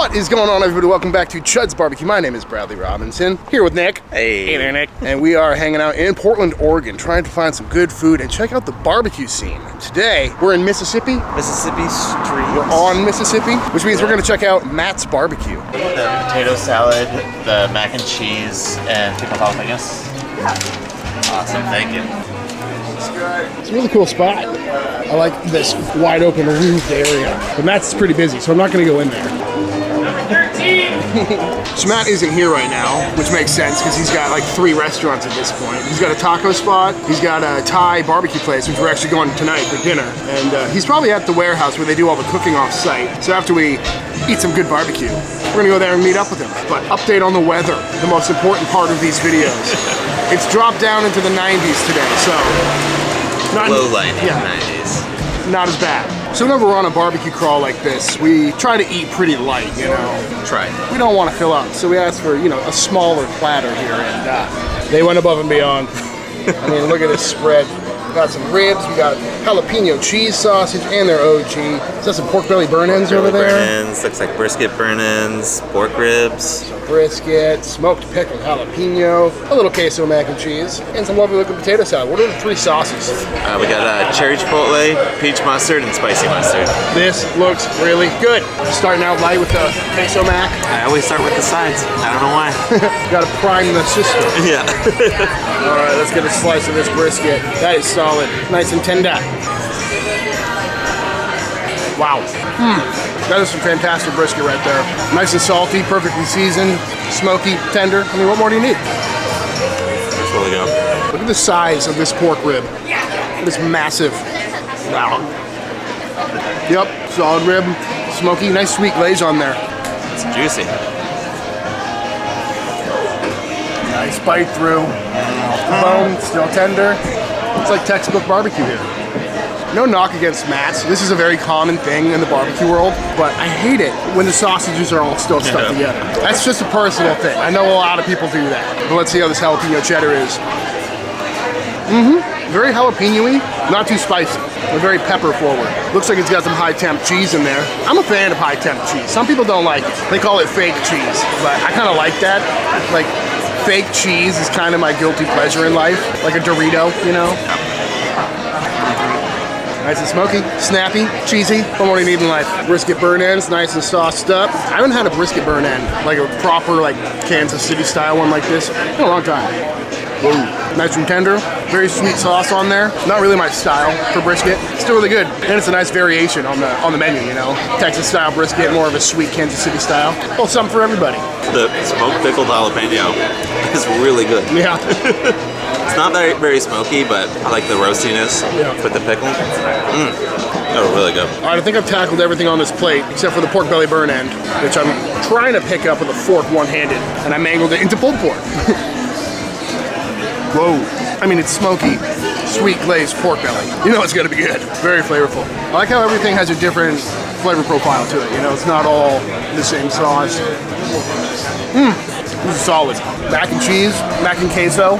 What is going on, everybody? Welcome back to Chuds BBQ. My name is Bradley Robinson, here with Nick. Hey there, Nick. And we are hanging out in Portland, Oregon, trying to find some good food and check out the barbecue scene. Today, we're in Mississippi. Mississippi Street. We're on Mississippi, which means we're going to check out Matt's barbecue. The potato salad, the mac and cheese, and pickled jalapenos. Awesome, thank you. It's a really cool spot. I like this wide open roofed area. But Matt's pretty busy, so I'm not going to go in there. So Matt isn't here right now, which makes sense because he's got like 3 restaurants at this point. He's got a taco spot, he's got a Thai barbecue place, which we're actually going tonight for dinner. And he's probably at the warehouse where they do all the cooking off site. So after we eat some good barbecue, we're gonna go there and meet up with him. But update on the weather, the most important part of these videos. It's dropped down into the 90s today, so not low light in yeah, the 90s. Not as bad. So whenever we're on a barbecue crawl like this, we try to eat pretty light, you know. Try. We don't want to fill up, so we ask for, you know, a smaller platter here, and they went above and beyond. I mean, look at this spread. We got some ribs, we got jalapeno cheese sausage, and their OG. Is that some pork belly burn ends over there? Burn ends, looks like brisket burn ends, pork ribs. Brisket, smoked pickled jalapeno, a little queso mac and cheese, and some lovely looking potato salad. What are the 3 sauces? We got cherry chipotle, peach mustard, and spicy mustard. This looks really good. Starting out light with the queso mac. I always start with the sides. I don't know why. Gotta prime the system. Yeah. All right, let's get a slice of this brisket. That is solid, nice and tender. Wow. That is some fantastic brisket right there. Nice and salty, perfectly seasoned, smoky, tender. I mean, what more do you need? That's really good. Look at the size of this pork rib. It is massive. Wow. Yep, solid rib, smoky, nice sweet glaze on there. It's juicy. Nice bite through. The bone, still tender. It's like textbook barbecue here. No knock against Matt's. This is a very common thing in the barbecue world, but I hate it when the sausages are all still stuck together. That's just a personal thing. I know a lot of people do that. But let's see how this jalapeno cheddar is. Very jalapeno-y, not too spicy, but very pepper forward. Looks like it's got some high temp cheese in there. I'm a fan of high temp cheese. Some people don't like it. They call it fake cheese, but I kind of like that. Like, fake cheese is kind of my guilty pleasure in life, like a Dorito, you know? Nice and smoky, snappy, cheesy. What more do you need in life? Brisket burn ends, nice and sauced up. I haven't had a brisket burn end, like a proper like Kansas City style one like this, in a long time. Whoa. Nice and tender, very sweet sauce on there. Not really my style for brisket, still really good. And it's a nice variation on the menu, you know? Texas style brisket, more of a sweet Kansas City style. Well, something for everybody. The smoked pickled jalapeno is really good. Yeah. It's not very smoky, but I like the roastiness with the pickle. Oh, really good. All right, I think I've tackled everything on this plate except for the pork belly burn end, which I'm trying to pick up with a fork one-handed, and I mangled it into pulled pork. Whoa. I mean, it's smoky, sweet glazed pork belly. You know it's gonna be good. Very flavorful. I like how everything has a different flavor profile to it. You know, it's not all the same sauce. This is solid. Mac and cheese, mac and queso.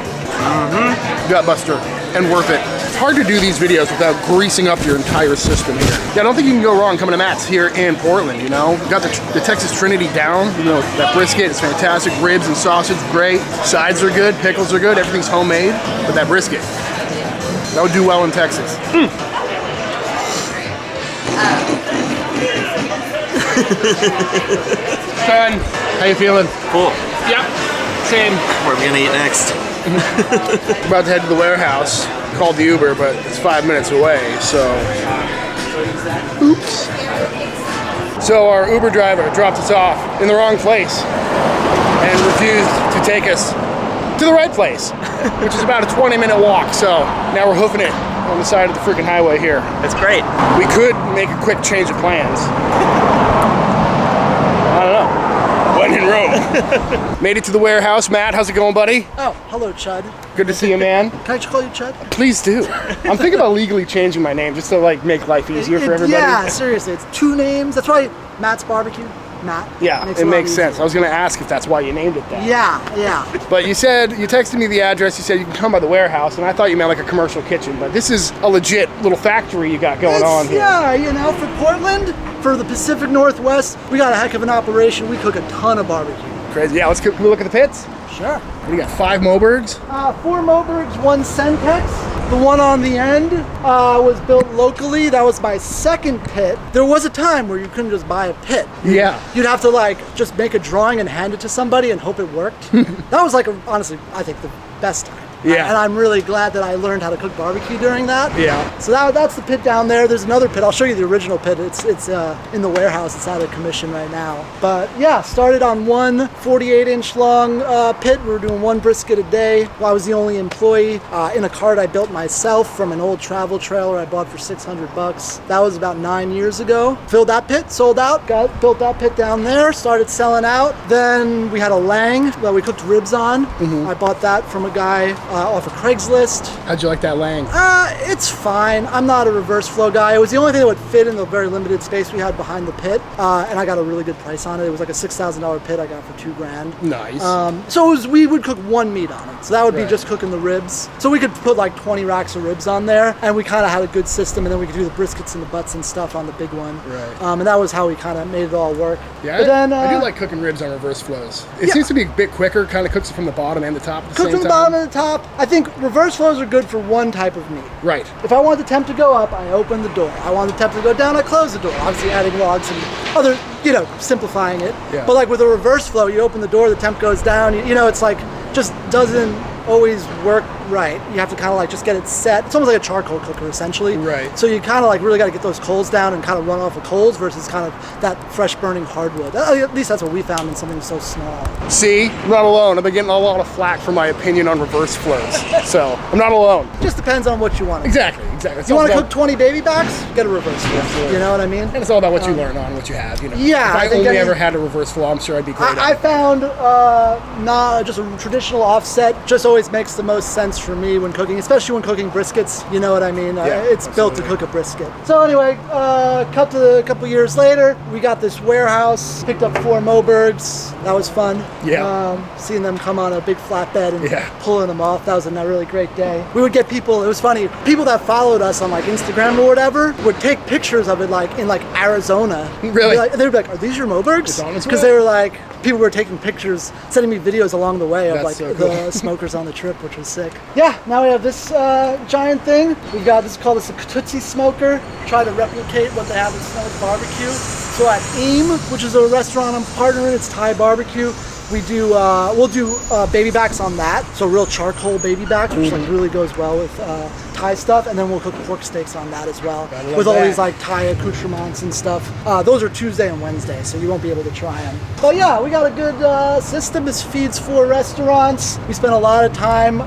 Gutbuster, and worth it. It's hard to do these videos without greasing up your entire system here. Yeah, I don't think you can go wrong coming to Matt's here in Portland, you know? Got the Texas Trinity down, you know, that brisket is fantastic, ribs and sausage, great. Sides are good, pickles are good, everything's homemade, but that brisket, that would do well in Texas. Done. How you feeling? Cool. Yep, same. What are we gonna eat next? We're about to head to the warehouse. Called the Uber, but it's 5 minutes away, so. Oops. So our Uber driver dropped us off in the wrong place and refused to take us to the right place, which is about a 20-minute walk. So now we're hoofing it on the side of the freaking highway here. That's great. We could make a quick change of plans. I don't know. When in Rome. Made it to the warehouse. Matt, how's it going, buddy? Oh, hello, Chud. Good to see you, man. Can I just call you Chud? Please do. I'm thinking about legally changing my name just to like make life easier for everybody. Yeah, seriously, it's 2 names. That's why Matt's Barbecue. Matt. Yeah, it makes sense. I was gonna ask if that's why you named it that. Yeah. But you texted me the address, you said you can come by the warehouse, and I thought you meant like a commercial kitchen, but this is a legit little factory you got going on here. Yeah, you know, for Portland, for the Pacific Northwest, we got a heck of an operation. We cook a ton of barbecue. Crazy. Yeah, can we look at the pits? Sure. We got 5 Mobergs. 4 Mobergs, 1 Sentex. The one on the end was built locally. That was my second pit. There was a time where you couldn't just buy a pit. Yeah. You'd have to like just make a drawing and hand it to somebody and hope it worked. That was like, honestly, I think the best time. Yeah. And I'm really glad that I learned how to cook barbecue during that. Yeah. So that's the pit down there. There's another pit. I'll show you the original pit. It's in the warehouse. It's out of commission right now. But yeah, started on one 48-inch long pit. We were doing 1 brisket a day. Well, I was the only employee in a cart I built myself from an old travel trailer I bought for $600. That was about 9 years ago. Filled that pit, sold out, built that pit down there, started selling out. Then we had a Lang that we cooked ribs on. I bought that from a guy off of Craigslist. How'd you like that Lang? It's fine. I'm not a reverse flow guy. It was the only thing that would fit in the very limited space we had behind the pit, and I got a really good price on it. It was like a $6,000 pit I got for $2,000. Nice. So we would cook 1 meat on it. So that would be Right. just cooking the ribs. So we could put like 20 racks of ribs on there, and we kind of had a good system, and then we could do the briskets and the butts and stuff on the big one. Right. And that was how we kind of made it all work. Yeah, But then, I do like cooking ribs on reverse flows. It Yeah. seems to be a bit quicker, kind of cooks it from the bottom and the top at the cook same from the time. bottom and the top. I think reverse flows are good for one type of meat. Right. If I want the temp to go up, I open the door. I want the temp to go down, I close the door. Obviously adding logs and other, simplifying it. Yeah. But like with a reverse flow, you open the door, the temp goes down. It's like, just doesn't always work right. You have to kind of like just get it set. It's almost like a charcoal cooker essentially. Right. So you kind of like really got to get those coals down and kind of run off of coals versus kind of that fresh burning hardwood. At least that's what we found in something so small. See, I'm not alone. I've been getting a lot of flack for my opinion on reverse flows. So I'm not alone. Just depends on what you want. Exactly. It's You all want to about- cook 20 baby backs? Get a reverse flow. Absolutely. You know what I mean? And it's all about what you learn on, what you have. Yeah, If I I think only any- ever had a reverse flow, I'm sure I'd be great at I it. found not just a traditional offset just always makes the most sense for me when cooking, especially when cooking briskets. You know what I mean? Yeah, It's built to absolutely. cook a brisket. So anyway, cut to a couple years later, we got this warehouse, picked up 4 Mobergs. That was fun. Yeah. Seeing them come on a big flatbed and Yeah. pulling them off. That was a really great day. We would get people, it was funny, people that followed us on like Instagram or whatever would take pictures of it like in like Arizona. Really? They would be like, are these your Mobergs? It's on its Because way. they were like, people were taking pictures, sending me videos along the way of That's like so the cool. smokers on the trip, which was sick. Yeah, now we have this giant thing. We've got this called a Tootsie Smoker. Try to replicate what they have in Snow's Barbecue. So at Eam, which is a restaurant I'm partnering, it's Thai barbecue. We'll do baby backs on that. So real charcoal baby backs, which like really goes well with Thai stuff, and then we'll cook pork steaks on that as well, Gotta love with all that. these like Thai accoutrements and stuff. Those are Tuesday and Wednesday, so you won't be able to try them. But yeah, we got a good system. This feeds 4 restaurants. We spent a lot of time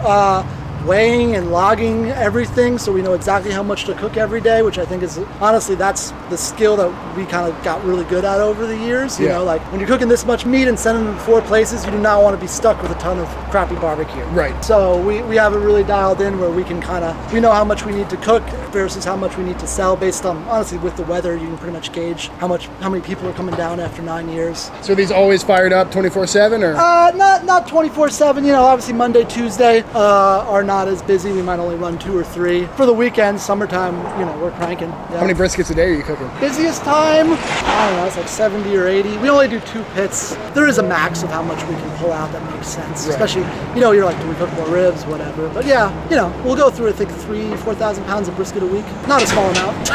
weighing and logging everything, so we know exactly how much to cook every day, which I think is, honestly, that's the skill that we kind of got really good at over the years. You Yeah. know, like when you're cooking this much meat and sending them to 4 places, you do not want to be stuck with a ton of crappy barbecue. Right. So we have it really dialed in where we can we know how much we need to cook versus how much we need to sell based on, honestly, with the weather, you can pretty much gauge how many people are coming down after 9 years. So are these always fired up 24/7 or? Not 24/7. Obviously Monday, Tuesday are not as busy. We might only run 2 or 3. For the weekend, summertime, we're cranking. Yeah. How many briskets a day are you cooking? Busiest time, I don't know, it's like 70 or 80. We only do 2 pits. There is a max of how much we can pull out that makes sense. Right. Especially, you're like, do we cook more ribs, whatever. But yeah, we'll go through, I think, 3,000-4,000 pounds of brisket a week. Not a small amount.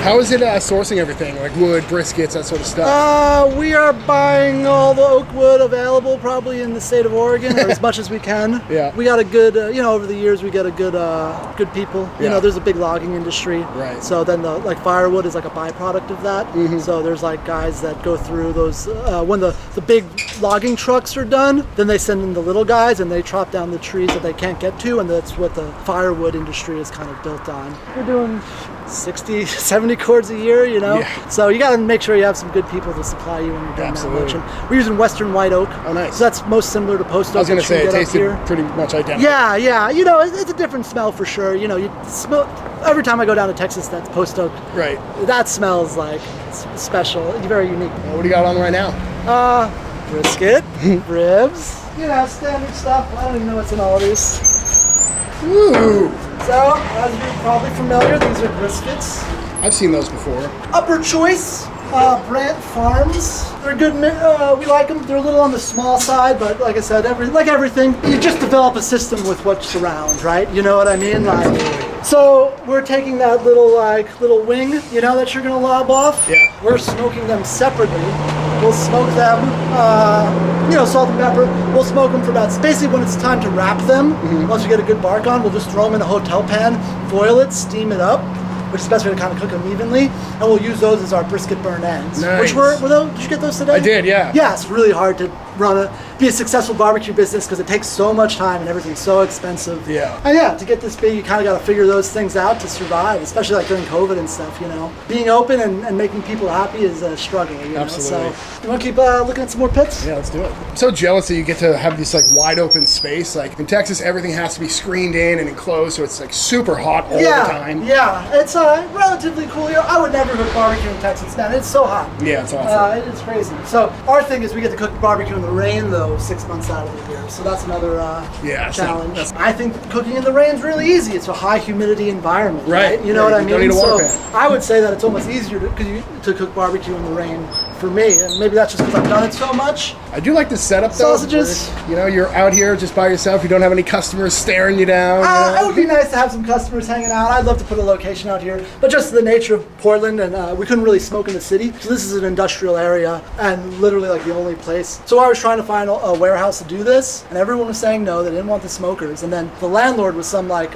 How is it sourcing everything, like wood, briskets, that sort of stuff? We are buying all the oak wood available probably in the state of Oregon, or as much as we can. Yeah. We got a good, over the years we get a good people. Yeah. There's a big logging industry. Right. So then the firewood is like a byproduct of that. So there's like guys that go through those, when the big logging trucks are done, then they send in the little guys and they chop down the trees that they can't get to, and that's what the firewood industry is kind of built on. We're doing 60, 70 cords a year, Yeah. So you got to make sure you have some good people to supply you when you're doing Absolutely. that much. And we're using Western white oak. Oh, nice. So that's most similar to post oak. I was going to that you say, it get up tasted here. pretty much identical. Yeah. It's a different smell for sure. You smell, every time I go down to Texas, that's post oak. Right. That smells like special. It's very unique. What do you got on right now? Brisket, ribs, standard stuff. I don't even know what's in all of these. Ooh. So, as you're probably familiar, these are briskets. I've seen those before. Upper Choice, Brant Farms. They're good. We like them. They're a little on the small side, but like I said, like everything, you just develop a system with what's around, right? You know what I mean? Like, so we're taking that little wing, you know, that you're gonna lob off. Yeah. We're smoking them separately. We'll smoke them, you know, salt and pepper. We'll smoke them for about, basically when it's time to wrap them, once we get a good bark on, we'll just throw them in a hotel pan, foil it, steam it up, which is the best way to kind of cook them evenly, and we'll use those as our brisket burn ends. Nice. Which were those, did you get those today? I did, yeah. Yeah, it's really hard to be a successful barbecue business because it takes so much time and everything's so expensive. Yeah. And yeah, to get this big, you kind of got to figure those things out to survive, especially like during COVID and stuff, you know. Being open and making people happy is a struggle, you know. Absolutely. So, you want to keep looking at some more pits? Yeah, let's do it. I'm so jealous that you get to have this like wide open space. Like in Texas, everything has to be screened in and enclosed, so it's like super hot all the time. Yeah, it's relatively cool here. I would never cook barbecue in Texas, man. It's so hot. Yeah, it's awesome. It's crazy. So our thing is we get to cook barbecue in the rain though 6 months out of the year. So that's another challenge. I I think cooking in the rain is really easy. It's a high humidity environment, right? You know what I mean? Don't need a water So pan. I would say that it's almost easier to cook barbecue in the rain for me, and maybe that's just because I've done it so much. I do like the setup though. Sausages. Where, you know, you're out here just by yourself. You don't have any customers staring you down. It would be nice to have some customers hanging out. I'd love to put a location out here, but just the nature of Portland, and we couldn't really smoke in the city. So this is an industrial area, and literally like the only place. So I was trying to find a warehouse to do this, and everyone was saying no, they didn't want the smokers. And then the landlord was some like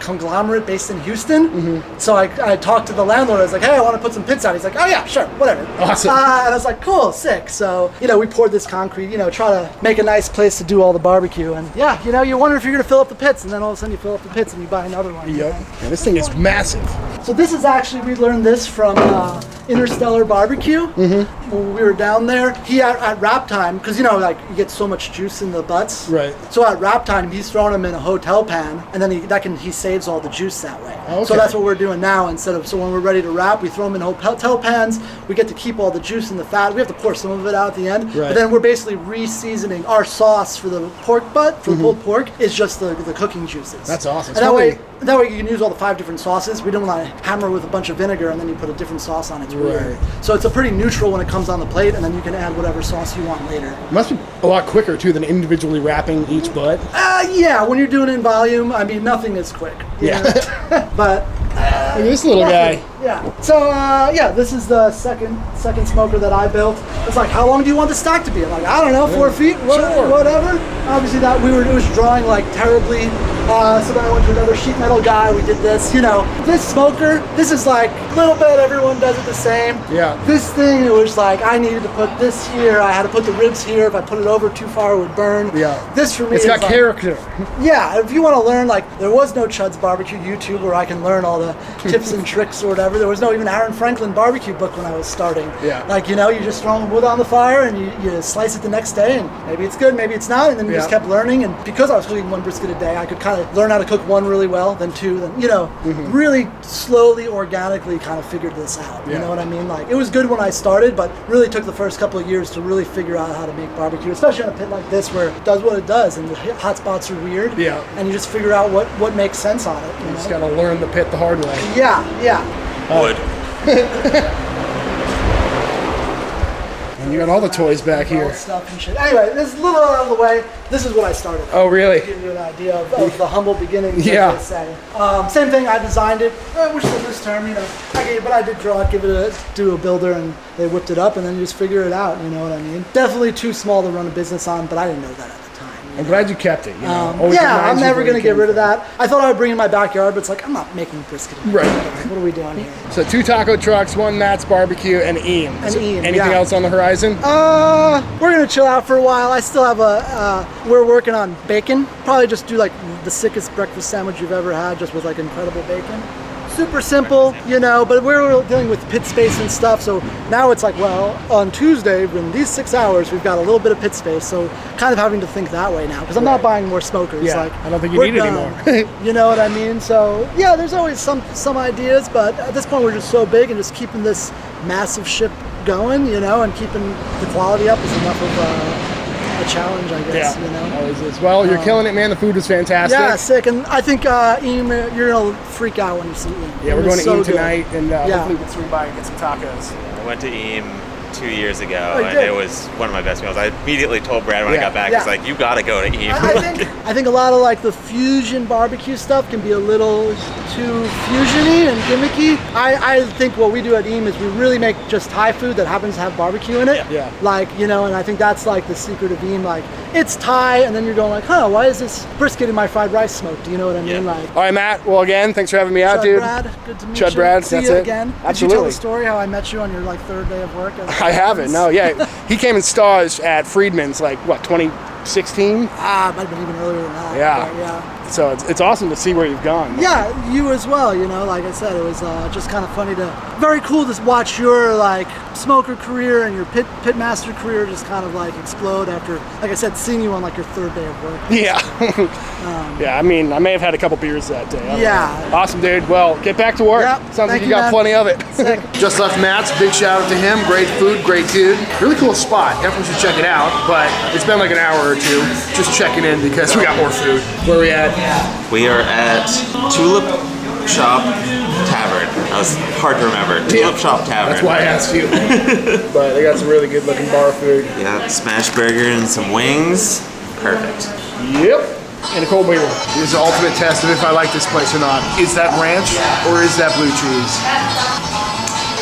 conglomerate based in Houston. So I talked to the landlord. I was like, hey, I want to put some pits out. He's like, oh yeah, sure, whatever. Awesome. And I was like, cool, sick. So, you know, we poured this concrete, you know, try to make a nice place to do all the barbecue. And yeah, you know, you wonder if you're going to fill up the pits, and then all of a sudden you fill up the pits and you buy another one. Yep. You know? Yeah, this thing is massive. So this is actually, we learned this from Interstellar Barbecue. When we were down there, he at wrap time, because you know, like you get so much juice in the butts. Right. So at wrap time, he's throwing them in a hotel pan, and then he saves all the juice that way. Okay. So that's what we're doing now. So when we're ready to wrap, we throw them in hotel pans. We get to keep all the juice and the fat. We have to pour some of it out at the end. Right. But then we're basically re-seasoning our sauce for the pork butt, for the pulled pork, is just the cooking juices. That's awesome. And that way you can use all the 5 different sauces. We don't want to hammer with a bunch of vinegar and then you put a different sauce on it. It's weird. So it's a pretty neutral when it comes on the plate, and then you can add whatever sauce you want later. It must be a lot quicker too than individually wrapping each butt. Yeah, when you're doing it in volume, I mean, nothing is quick. Yeah. But Look at this little guy. yeah. So yeah, this is the second smoker that I built. It's like, how long do you want the stack to be? I'm like, I don't know, 4 feet, whatever. Obviously, it was drawing like terribly. So then I went to another sheet metal guy. We did this. You know, this smoker. This is like a little bit. Everyone does it the same. Yeah. This thing, it was like I needed to put this here. I had to put the ribs here. If I put it over too far, it would burn. Yeah. This for me, It's got like, character. yeah, if you want to learn, like, there was no Chuds BBQ YouTube where I can learn all the tips and tricks or whatever. There was no even Aaron Franklin barbecue book when I was starting. Yeah. Like, you know, you just throw wood on the fire and you slice it the next day, and maybe it's good, maybe it's not, and then you just kept learning. And because I was cooking 1 brisket a day, I could kind of learn how to cook 1 really well, then 2, then, you know, really slowly, organically kind of figured this out. You know what I mean? Like, it was good when I started, but really took the first couple of years to really figure out how to make barbecue, especially on a pit like this where it does what it does, and the hot spots are weird. Yeah. And you just figure out what makes sense on it. You just gotta learn the pit the hard way. Yeah. Wood. And you got all the toys back All here. stuff and shit. Anyway, this is a little out of the way. This is what I started. Oh, really? To give you an idea of the humble beginnings, Yeah. as they say. Same thing, I designed it. I wish there was term, you know. But I did draw it, do a builder, and they whipped it up, and then you just figure it out, you know what I mean? Definitely too small to run a business on, but I didn't know that at the time. I'm glad you kept it. You know, always Yeah, reminds I'm you never where going to you get came rid of from. that. I thought I would bring in my backyard, but it's like, I'm not making brisket. Right. What are we doing here? So 2 taco trucks, 1 Matt's barbecue, and Ian. And Ian, Anything yeah. else on the horizon? We're gonna chill out for a while. I still have we're working on bacon. Probably just do like the sickest breakfast sandwich you've ever had, just with like incredible bacon. Super simple, you know, but we're dealing with pit space and stuff, so now it's like, well, on Tuesday, in these 6 hours, we've got a little bit of pit space, so kind of having to think that way now, because I'm not buying more smokers. Yeah, like, I don't think you we're need any done. more. You know what I mean? So, yeah, there's always some ideas, but at this point, we're just so big, and just keeping this massive ship going, you know, and keeping the quality up is enough of a challenge, I guess. Yeah, You know. always is. Well, you're killing it, man. The food was fantastic. Yeah, sick. And I think Eam, you're gonna freak out when you see Eam. Yeah, we're going to so Eam good. tonight, and Yeah. hopefully we'll swing by and get some tacos. I went to Eam 2 years ago, Oh, you and did? it was one of my best meals. I immediately told Brad when I Yeah. got back, Yeah. he's like, you gotta go to Eam. I think a lot of like the fusion barbecue stuff can be a little too fusiony and gimmicky. I think what we do at Eam is we really make just Thai food that happens to have barbecue in it. Yeah. Like, you know, and I think that's like the secret of Eam. Like, it's Thai, and then you're going like, huh, why is this brisket in my fried rice smoked? Do you know what I mean? Yeah. Like, All right, Matt. Well, again, thanks for having me out, Chud dude. Brad, good to meet Chud you. Brad, See that's you it. again. Did you tell Absolutely. the story how I met you on your like 3rd day of work? I haven't. No, yeah. He came and saw us at Friedman's, like, what, 2016? Might have been even earlier than that. Yeah. But yeah. So it's awesome to see where you've gone. Yeah, you as well, you know, like I said, it was just kind of funny very cool to watch your like smoker career and your pit master career just kind of like explode after, like I said, seeing you on like your 3rd day of work. Yeah. Yeah, I mean, I may have had a couple beers that day. I don't Yeah. know. Awesome, dude. Well, get back to work. Yep. Sounds like Thank you you, got man. plenty of it. Sick. Just left Matt's. Big shout out to him. Great food, great dude. Really cool spot. Definitely should check it out. But it's been like an hour or two just checking in because we got more food. Where are we at? We are at Tulip Shop Tavern. That was hard to remember. Tulip Shop Tavern. That's why I asked you. But they got some really good looking bar food. Yeah, smash burger and some wings. Perfect. Yep. And a cold beer. Here's the ultimate test of if I like this place or not. Is that ranch or is that blue cheese?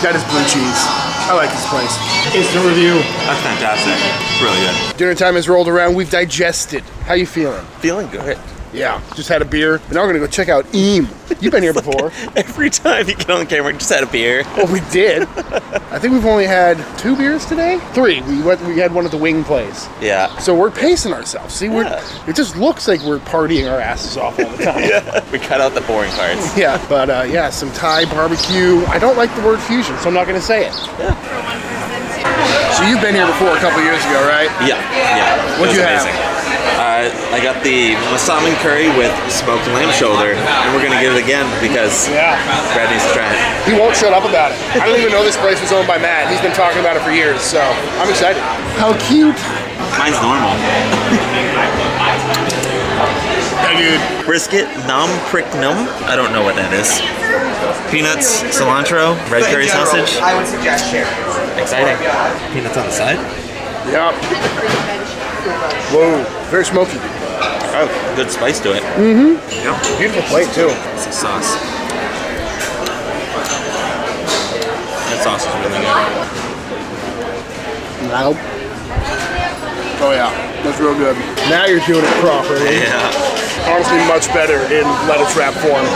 That is blue cheese. I like this place. Instant review. That's fantastic. It's really good. Dinner time has rolled around. We've digested. How you feeling? Feeling good. Yeah, just had a beer. And now we're gonna go check out Eam. You've been here before. Every time you get on camera, you just had a beer. Well, we did. I think we've only had 2 beers today. 3. We had one at the wing place. Yeah. So we're pacing ourselves. See, it just looks like we're partying our asses off all the time. Yeah. We cut out the boring parts. Yeah, but yeah, some Thai barbecue. I don't like the word fusion, so I'm not gonna say it. Yeah. So you've been here before a couple years ago, right? Yeah. What'd It was you have? amazing. I got the masaman curry with smoked lamb shoulder, and we're gonna get it again because Brad needs to try it. He won't shut up about it. I don't even know this place was owned by Matt. He's been talking about it for years, so I'm excited. How cute. Mine's normal. Hey, dude. Brisket nam prick num. I don't know what that is. Peanuts, cilantro, red curry sausage. I would suggest share. Exciting. Peanuts on the side. Yep. Whoa, very smoky. Oh, good spice to it. Mm-hmm. Yeah. Beautiful plate too. It's a sauce. That sauce is really good. Loud. Oh yeah, that's real good. Now you're doing it properly. Yeah. Honestly, much better in lettuce wrap form.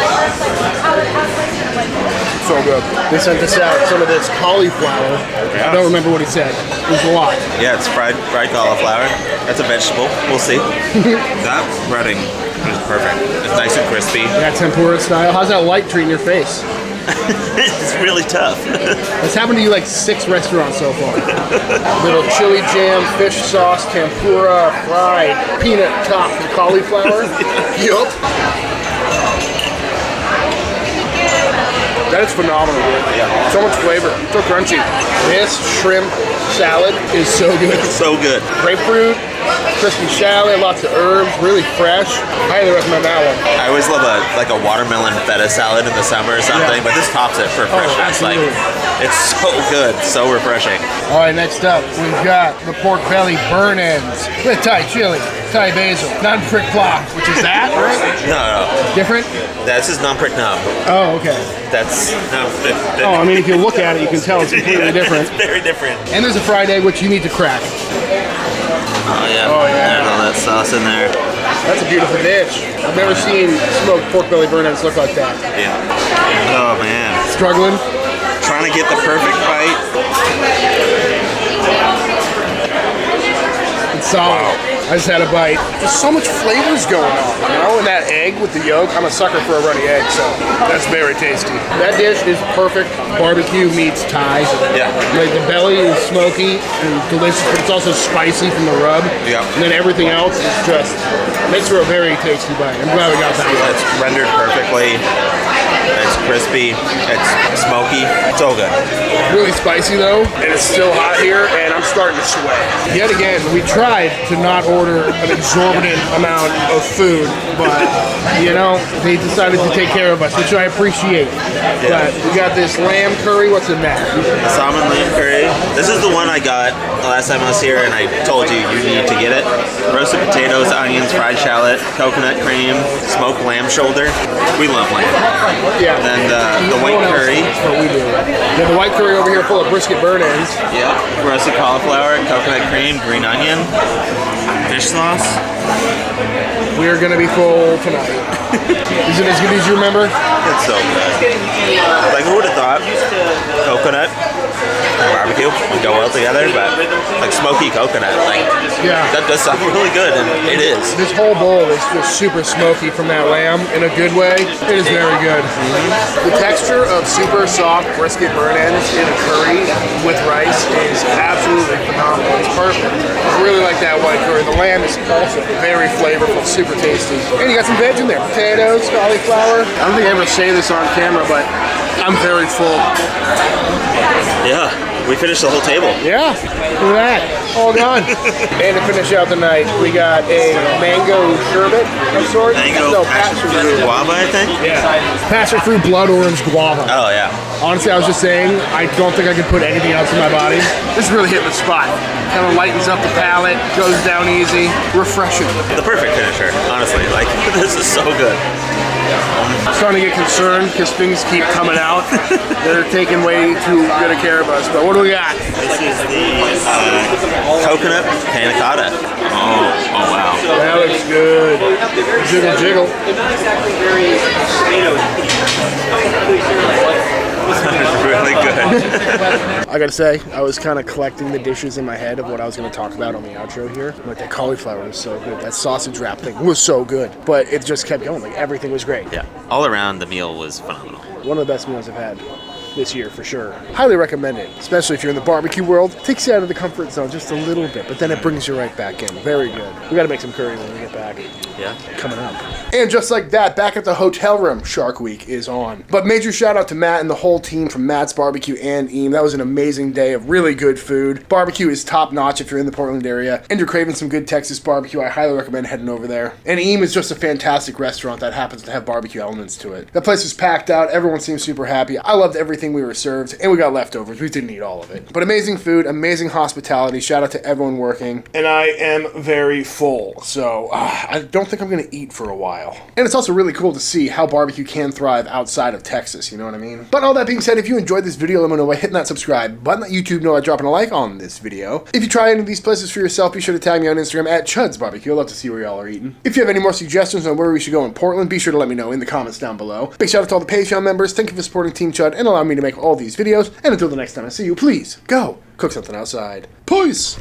So good. They sent us out some of this cauliflower. I don't remember what he said. It was a lot. Yeah, it's fried cauliflower. That's a vegetable. We'll see. That breading is perfect. It's nice and crispy. Yeah, tempura style. How's that light treating your face? It's really tough. It's happened to you like 6 restaurants so far. Little chili jam, fish sauce, tempura, fried, peanut topped with cauliflower. Yup. That is phenomenal, dude. Yeah. So much flavor. So crunchy. This shrimp salad is so good. So good. Grapefruit, crispy shallot, lots of herbs, really fresh. Highly recommend that one. I always love a watermelon feta salad in the summer or something, but this tops it for freshness. absolutely. It's so good, so refreshing. All right, next up, we've got the pork belly burn ends with Thai chili, Thai basil, non-prick plop, which is that, right? No. Different? This is non prick num. Oh, okay. That's no. Oh, I mean, if you look at it, you can tell it's completely different. It's very different. And there's a fried egg, which you need to crack. Oh yeah. Oh, yeah. There's all that sauce in there. That's a beautiful dish. I've never seen smoked pork belly burn ends look like that. Yeah. Oh man. Struggling? Trying to get the perfect bite. It's solid. Wow. I just had a bite. There's so much flavors going on, you know? And that egg with the yolk, I'm a sucker for a runny egg, so that's very tasty. That dish is perfect. Barbecue meets Thai. Yeah. Like the belly is smoky and delicious, but it's also spicy from the rub. Yeah. And then everything else is just, makes for a very tasty bite. I'm glad we got that. It's rendered perfectly. It's crispy, it's smoky, so good. Really spicy though, and it's still hot here, and I'm starting to sweat. Yet again, we tried to not order an exorbitant amount of food, but you know, they decided to take care of us, which I appreciate. But we got this lamb curry. What's in that? Salmon lamb curry. This is the one I got the last time I was here, and I told you need to get it. Roasted potatoes, onions, fried shallot, coconut cream, smoked lamb shoulder. We love lamb. Yeah. Then the white curry. That's what we do. Then the white curry over here full of brisket burn ends. Yep. Roasted cauliflower, coconut cream, green onion, fish sauce. We are gonna be full tonight. Is it as good as you remember? It's so good. Like, who would have thought coconut and barbecue would go well together, but like smoky coconut, like, yeah, that does sound really good, and it is. This whole bowl is just super smoky from that lamb in a good way. It is very good. The texture of super soft brisket burn ends in a curry with rice is absolutely phenomenal. It's perfect. I really like that white curry. The lamb is also very flavorful, super tasty. And you got some veg in there. Potatoes, cauliflower. I don't think I ever say this on camera, but I'm very full. Yeah, we finished the whole table. Yeah, look at that. All gone. And to finish out the night, we got a mango sherbet of sorts. Mango passion fruit guava, I think? Yeah. Passion fruit blood orange guava. Oh, yeah. Honestly, I was just saying, I don't think I could put anything else in my body. This is really hitting the spot. Kind of lightens up the palate, goes down easy, refreshing. The perfect finisher, honestly. Like, this is so good. I'm starting to get concerned because things keep coming out. They're taking way too good of care of us. But what do we got? This is the coconut panna cotta. Oh wow. That looks good. Jiggle, jiggle. Really good. I gotta say, I was kind of collecting the dishes in my head of what I was gonna talk about on the outro here. Like, that cauliflower was so good. That sausage wrap thing was so good. But it just kept going. Like, everything was great. Yeah, all around the meal was phenomenal. One of the best meals I've had this year for sure. Highly recommend it, especially if you're in the barbecue world. Takes you out of the comfort zone just a little bit, but then it brings you right back in. Very good. We gotta make some curry when we get back. Yeah. Coming up. And just like that, back at the hotel room, Shark Week is on. But major shout out to Matt and the whole team from Matt's Barbecue and Eam. That was an amazing day of really good food. Barbecue is top notch if you're in the Portland area and you're craving some good Texas barbecue. I highly recommend heading over there. And Eam is just a fantastic restaurant that happens to have barbecue elements to it. That place was packed out. Everyone seemed super happy. I loved everything we were served, and we got leftovers. We didn't eat all of it. But amazing food, amazing hospitality. Shout out to everyone working. And I am very full, so I don't think I'm gonna eat for a while. And it's also really cool to see how barbecue can thrive outside of Texas, you know what I mean? But all that being said, if you enjoyed this video, let me know by hitting that subscribe button, let YouTube know by dropping a like on this video. If you try any of these places for yourself, be sure to tag me on Instagram at Chuds BBQ. I'd love to see where y'all are eating. If you have any more suggestions on where we should go in Portland, be sure to let me know in the comments down below. Big shout out to all the Patreon members. Thank you for supporting Team Chud and allowing me to make all these videos. And until the next time I see you, please go cook something outside. Peace!